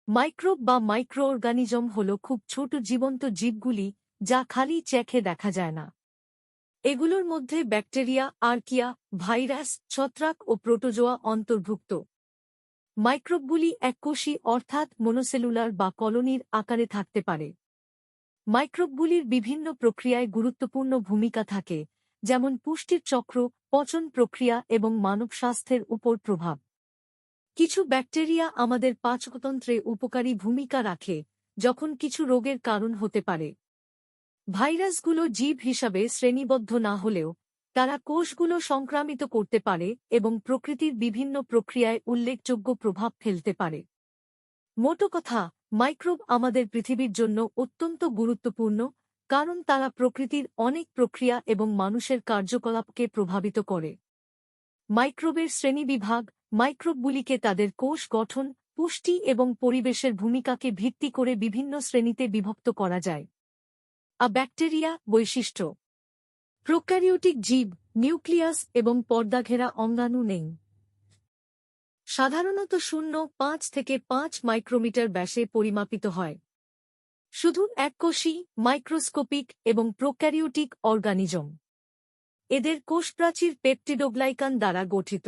Microbe বা microorganism হল খুব ছোট জীবন্ত জীবগুলি যা খালি চোখে দেখা যায় না। এগুলোর মধ্যে ব্যাকটেরিয়া, আর্কিয়া, ভাইরাস, ছত্রাক ও প্রোটোজোয়া অন্তর্ভুক্ত। মাইক্রোবগুলি এককোষী অর্থাৎ মনোসেলুলার বা কলোনির আকারে থাকতে পারে। মাইক্রোবগুলির বিভিন্ন প্রক্রিয়ায় গুরুত্বপূর্ণ ভূমিকা থাকে, যেমন পুষ্টির চক্র, পচন প্রক্রিয়া এবং মানব স্বাস্থ্যের উপর প্রভাব। কিছু ব্যাকটেরিয়া আমাদের পাচকতন্ত্রে উপকারী ভূমিকা রাখে, যখন কিছু রোগের কারণ হতে পারে। ভাইরাসগুলো জীব হিসাবে শ্রেণীবদ্ধ না হলেও তারা কোষগুলো সংক্রামিত করতে পারে এবং প্রকৃতির বিভিন্ন প্রক্রিয়ায় উল্লেখযোগ্য প্রভাব ফেলতে পারে। মোটো কথা, মাইক্রোব আমাদের পৃথিবীর জন্য অত্যন্ত গুরুত্বপূর্ণ, কারণ তারা প্রকৃতির অনেক প্রক্রিয়া এবং মানুষের কার্যকলাপকে প্রভাবিত করে। মাইক্রোবের শ্রেণীবিভাগ। মাইক্রোবগুলিকে তাদের কোষ গঠন, পুষ্টি এবং পরিবেশের ভূমিকাকে ভিত্তি করে বিভিন্ন শ্রেণীতে বিভক্ত করা যায়। ব্যাকটেরিয়া বৈশিষ্ট্য। প্রোক্যারিওটিক জীব, নিউক্লিয়াস এবং পর্দাঘেরা অঙ্গাণু নেই। সাধারণত 0.5 থেকে 5 মাইক্রোমিটার ব্যাসে পরিমাপিত হয়। শুধু এককোষী, মাইক্রোস্কোপিক এবং প্রোক্যারিওটিক অর্গানিজম। এদের কোষপ্রাচীর পেপটিডোগ্লাইকান দ্বারা গঠিত।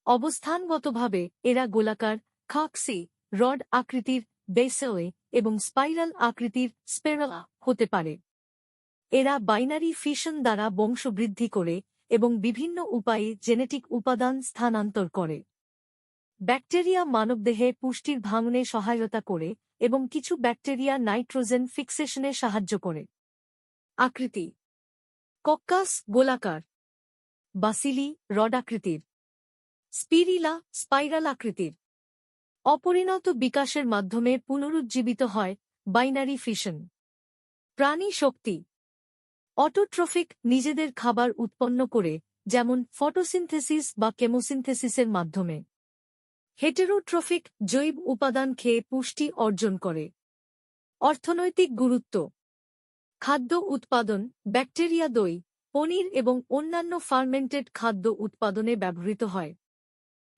অবস্থানগতভাবে এরা গোলাকার, খাকসি, রড আকৃতির, বেসেলে এবং স্পাইরাল আকৃতির, স্পেরালা হতে পারে। এরা বাইনারি ফিশন দ্বারা বংশবৃদ্ধি করে এবং বিভিন্ন উপায়ে জেনেটিক উপাদান স্থানান্তর করে। ব্যাকটেরিয়া মানবদেহে পুষ্টির ভাঙনে সহায়তা করে এবং কিছু ব্যাকটেরিয়া নাইট্রোজেন ফিক্সেশনে সাহায্য করে। আকৃতি: কক্কাস গোলাকার, বাসিলি রড আকৃতির, স্পিরিলা স্পাইরাল আকৃতির। অপরিণত বিকাশের মাধ্যমে পুনরুজ্জীবিত হয়, বাইনারি ফিশন। প্রাণী শক্তি: অটোট্রফিক, নিজেদের খাবার উৎপন্ন করে, যেমন ফটোসিনথেসিস বা কেমোসিনথেসিসের মাধ্যমে। হেটেরোট্রফিক, জৈব উপাদান খেয়ে পুষ্টি অর্জন করে। অর্থনৈতিক গুরুত্ব: খাদ্য উৎপাদন। ব্যাকটেরিয়া দই, পনির এবং অন্যান্য ফার্মেন্টেড খাদ্য উৎপাদনে ব্যবহৃত হয়।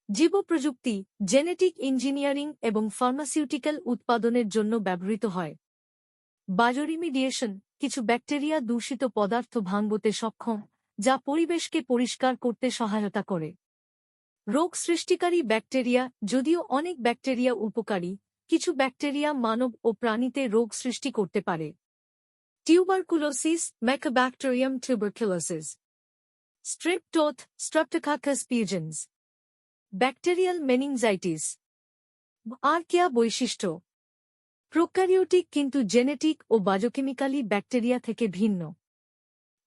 জীবপ্রযুক্তি, জেনেটিক ইঞ্জিনিয়ারিং এবং ফার্মাসিউটিক্যাল উৎপাদনের জন্য ব্যবহৃত হয়। বায়োরিমিডিয়েশন, কিছু ব্যাকটেরিয়া দূষিত পদার্থ ভাঙতে সক্ষম, যা পরিবেশকে পরিষ্কার করতে সহায়তা করে। রোগ সৃষ্টিকারী ব্যাকটেরিয়া, যদিও অনেক ব্যাকটেরিয়া উপকারী, কিছু ব্যাকটেরিয়া মানব ও প্রাণীতে রোগ সৃষ্টি করতে পারে। Tuberculosis, mycobacterium tuberculosis. স্ট্রেপটোথ, streptococcus pyogenes. Bacterial meningitis. Archaea বৈশিষ্ট্য: প্রোক্যারিওটিক কিন্তু জেনেটিক ও বায়োকেমিক্যালি ব্যাকটেরিয়া থেকে ভিন্ন।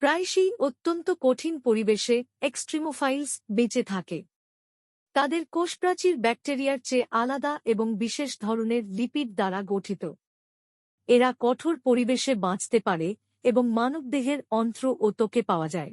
প্রায়শই অত্যন্ত কঠিন পরিবেশে এক্সট্রিমোফাইলস বেঁচে থাকে। তাদের কোষপ্রাচীর ব্যাকটেরিয়ার চেয়ে আলাদা এবং বিশেষ ধরনের লিপিড দ্বারা গঠিত। এরা কঠোর পরিবেশে বাঁচতে পারে এবং মানবদেহের অন্ত্র ও ত্বকে পাওয়া যায়।